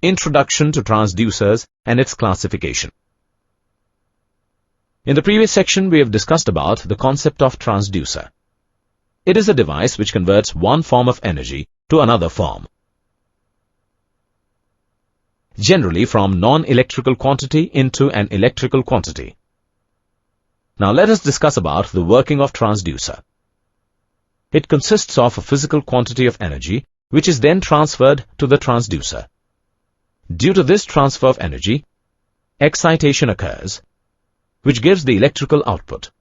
Introduction to Transducers and its classification. In the previous section, we have discussed about the concept of transducer. It is a device which converts one form of energy to another form, generally from non-electrical quantity into an electrical quantity. Now let us discuss about the working of transducer. It consists of a physical quantity of energy which is then transferred to the transducer. Due to this transfer of energy, excitation occurs, which gives the electrical output.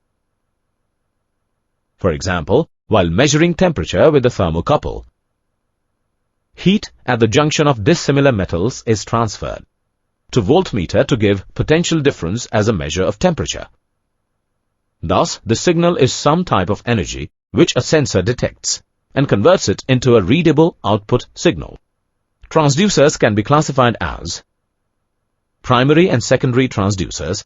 For example, while measuring temperature with the thermocouple, heat at the junction of dissimilar metals is transferred to voltmeter to give potential difference as a measure of temperature. Thus, the signal is some type of energy which a sensor detects and converts it into a readable output signal. Transducers can be classified as primary and secondary transducers,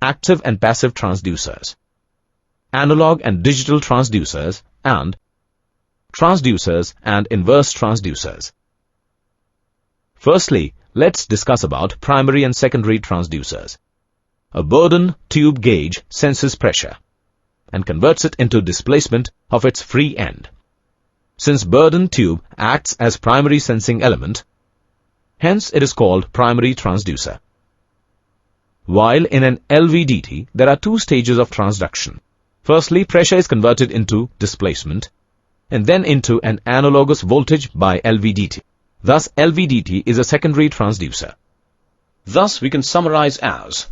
active and passive transducers, analog and digital transducers, and transducers and inverse transducers. Firstly, let's discuss about primary and secondary transducers. A Bourdon tube gauge senses pressure and converts it into displacement of its free end. Since Bourdon tube acts as primary sensing element, hence it is called primary transducer. While in an LVDT, there are two stages of transduction. Firstly, pressure is converted into displacement and then into an analogous voltage by LVDT. Thus, LVDT is a secondary transducer. Thus, we can summarize as